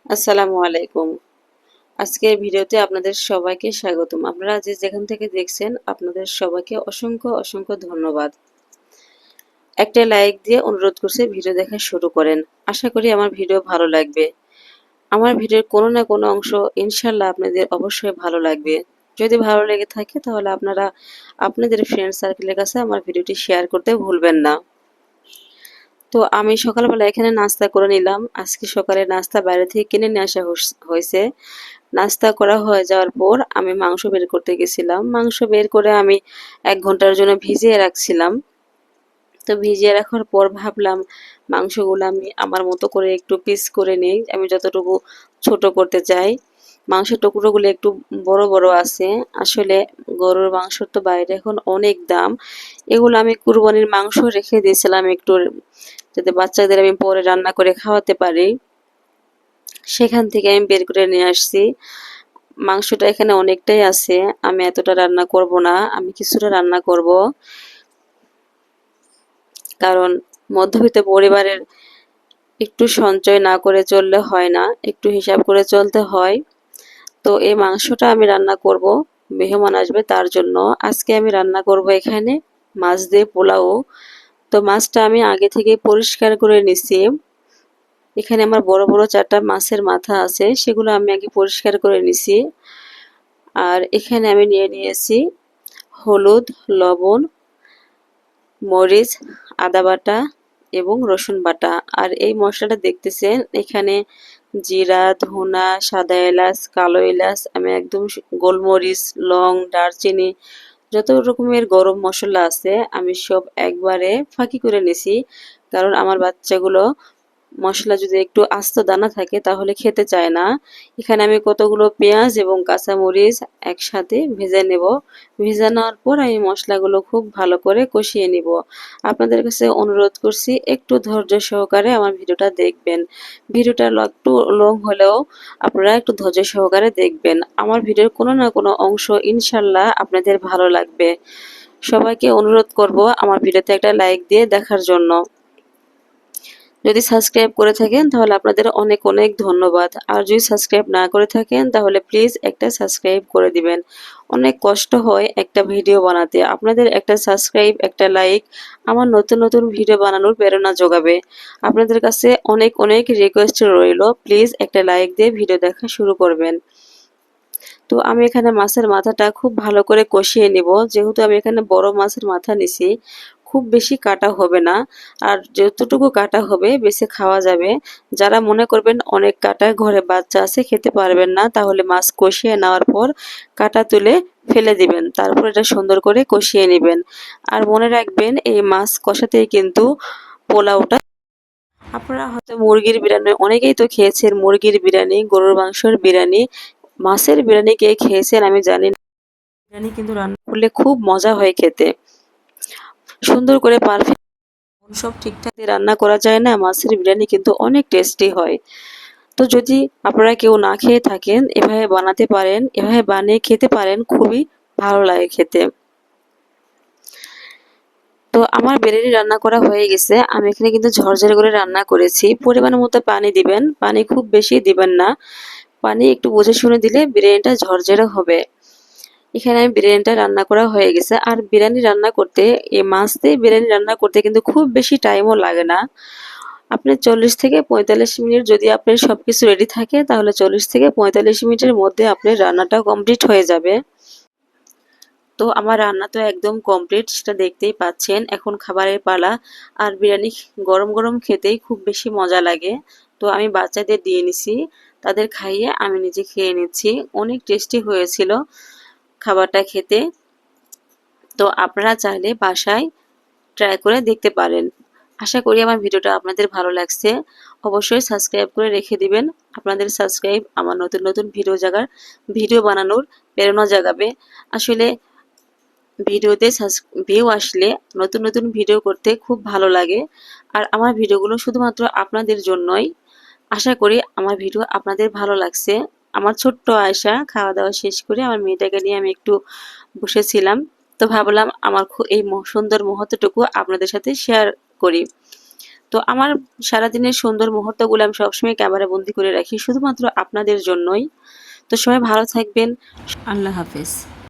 আসসালামু আলাইকুম। আজকের ভিডিওতে আপনাদের সবাইকে স্বাগতম। আপনারা যে যেখান থেকে দেখছেন আপনাদের সবাইকে অসংখ্য ধন্যবাদ। একটা লাইক দিয়ে অনুরোধ করছি ভিডিও দেখা শুরু করেন। আশা করি আমার ভিডিও ভালো লাগবে। আমার ভিডিওর কোনো না কোনো অংশ ইনশাআল্লাহ আপনাদের অবশ্যই ভালো লাগবে। যদি ভালো লেগে থাকে তাহলে আপনারা আপনাদের ফ্রেন্ড সার্কেলের কাছে আমার ভিডিওটি শেয়ার করতে ভুলবেন না। তো আমি সকালবেলা এখানে নাস্তা করে নিলাম। আজকে সকালে নাস্তা বাইরে থেকে কিনে নিয়ে আসা হয়েছে। নাস্তা করা হয়ে যাওয়ার পর আমি মাংস বের করতে গেছিলাম। মাংস বের করে আমি ১ ঘন্টার জন্য ভিজিয়ে রাখছিলাম। তো ভিজিয়ে রাখার পর ভাবলাম মাংসগুলো আমি আমার মতো করে একটু পিস করে নেই। আমি যতটুকু ছোট করতে চাই। মাংসের টুকরোগুলো একটু বড় আছে। আসলে গরুর মাংসর তো বাইরে এখন অনেক দাম। এগুলো আমি কুরবানির মাংস রেখে দিয়েছিলাম একটু, যাতে বাচ্চাদের আমি পরে রান্না করে খাওয়াতে পারি। সেখান থেকে আমি বের করে নিয়ে আসছি। মাংসটা এখানে অনেকটাই আছে। আমি এতটা রান্না করব না। আমি কিছুটা রান্না করব। কারণ মধ্যবিত্ত পরিবারের একটু সঞ্চয় না করে চললে হয় না। একটু হিসাব করে চলতে হয়। তো এই মাংসটা আমি রান্না করব। মেহমান আসবে তার জন্য। আজকে আমি রান্না করব এখানে মাছ দিয়ে পোলাও। তো মাছটা আমি আগে থেকে পরিষ্কার করে নিছি। এখানে আমার বড় ৪টা মাছের মাথা আছে, সেগুলো আমি আগে পরিষ্কার করে নিছি। আর এখানে আমি নিয়ে নিয়েছি হলুদ, লবণ, মরিচ, আদা বাটা এবং রসুন বাটা। আর এই মশলাটা দেখতেছেন এখানে জিরা, ধনা, সাদা এলাচ, কালো এলাচ, আমি একদম গোলমরিচ, লং, দারচিনি, যত রকমের গরম মশলা আছে আমি সব একবারে ফাঁকি করে নিছি। কারণ আমার বাচ্চাগুলো মশলা যদি একটু আস্ত দানা থাকে তাহলে খেতে চায় না। এখানে আমি কতগুলো পেঁয়াজ এবং কাঁচামরিচ একসাথে ভেজে নেব। ভেজে নেওয়ার পর আমি মশলাগুলো খুব ভালো করে কষিয়ে নিব। আপনাদের কাছে অনুরোধ করছি একটু ধৈর্য সহকারে আমার ভিডিওটা দেখবেন। ভিডিওটা একটু লং হলেও আপনারা একটু ধৈর্য সহকারে দেখবেন। আমার ভিডিওর কোনো না কোনো অংশ ইনশাল্লাহ আপনাদের ভালো লাগবে। সবাইকে অনুরোধ করব আমার ভিডিওতে একটা লাইক দিয়ে দেখার জন্য। যদি সাবস্ক্রাইব করে থাকেন তাহলে আপনাদের অনেক ধন্যবাদ। আর যদি সাবস্ক্রাইব না করে থাকেন তাহলে প্লিজ একটা সাবস্ক্রাইব করে দিবেন। অনেক কষ্ট হয় একটা ভিডিও বানাতে। আপনাদের একটা সাবস্ক্রাইব, একটা লাইক আমার নতুন ভিডিও বানানোর প্রেরণা যোগাবে। আপনাদের কাছে অনেক রিকোয়েস্ট রইল, প্লিজ একটা লাইক দিয়ে ভিডিও দেখা শুরু করবেন। তো আমি এখানে মাছের মাথাটা খুব ভালো করে কষিয়ে নিব। যেহেতু আমি এখানে বড় মাছের মাথা নিছি, খুব বেশি কাটা হবে না। আর যতটুকু কাটা হবে বেশি খাওয়া যাবে। যারা মনে করবেন অনেক কাটা, ঘরে বাচ্চা আছে খেতে পারবেন না, তাহলে মাছ কষিয়ে নেওয়ার পর কাটা তুলে ফেলে দিবেন। তারপর এটা সুন্দর করে কষিয়ে নেবেন। আর মনে রাখবেন এই মাছ কষাতেই কিন্তু পোলাওটা। আপনারা হয়তো মুরগির বিরিয়ানি অনেকেই তো খেয়েছেন, মুরগির বিরিয়ানি, গরুর মাংসের বিরিয়ানি, মাছের বিরিয়ানি কে খেয়েছেন আমি জানি না। বিরিয়ানি কিন্তু রান্না করলে খুব মজা হয় খেতে। সুন্দর করে পারফেক্ট সব ঠিকঠাক দিয়ে রান্না করা যায় না, মাছের বিরিয়ানি কিন্তু অনেক টেস্টি হয়। তো যদি আপনারা কেউ না খেয়ে থাকেন এভাবে বানাতে পারেন, এভাবে বানিয়ে খেতে পারেন, খুবই ভালো লাগে খেতে। তো আমার বিরিয়ানি রান্না করা হয়ে গেছে। আমি এখানে কিন্তু ঝরঝরে করে রান্না করেছি। পরিমাণ মতো পানি দিবেন, পানি খুব বেশি দিবেন না। পানি একটু বুঝে শুনে দিলে বিরিয়ানিটা ঝরঝরে হবে। এখানে আমি বিরিয়ানিটা রান্না করা হয়ে গেছে। আর বিরিয়ানি রান্না করতে, এই মাছ দিয়ে বিরিয়ানি রান্না করতে কিন্তু খুব বেশি টাইমও লাগে না। আপনি 40 থেকে 45 মিনিট, যদি আপনার সবকিছু রেডি থাকে তাহলে 40 থেকে 45 মিনিটের মধ্যে আপনার রান্নাটা কমপ্লিট হয়ে যাবে। তো আমার রান্না তো একদম কমপ্লিট, সেটা দেখতেই পাচ্ছেন। এখন খাবারের পালা। আর বিরিয়ানি গরম খেতেই খুব বেশি মজা লাগে। তো আমি বাচ্চাদের দিয়ে নিছি, তাদের খাইয়ে আমি নিজে খেয়ে নিচ্ছি। অনেক টেস্টি হয়েছিল খাবারটা খেতে। তো আপনারা চাইলে বাসায় ট্রাই করে দেখতে পারেন। আশা করি আমার ভিডিওটা আপনাদের ভালো লাগছে। অবশ্যই সাবস্ক্রাইব করে রেখে দিবেন। আপনাদের সাবস্ক্রাইব আমার নতুন ভিডিও বানানোর প্রেরণা জাগাবে। আসলে ভিডিওতে ভিউ আসলে নতুন ভিডিও করতে খুব ভালো লাগে। আর আমার ভিডিওগুলো শুধুমাত্র আপনাদের জন্যই। আশা করি আমার ভিডিও আপনাদের ভালো লাগছে। আমার ছোট্ট আয়শা খাওয়া দাওয়া শেষ করে আমার মেয়েটাকে নিয়ে আমি একটু বসেছিলাম। তো ভাবলাম আমার এই সুন্দর মুহূর্তটুকু আপনাদের সাথে শেয়ার করি। তো আমার সারাদিনের সুন্দর মুহূর্তগুলো আমি সবসময় ক্যামেরা বন্দি করে রাখি শুধুমাত্র আপনাদের জন্যই। তো সবাই ভালো থাকবেন। আল্লাহ হাফেজ।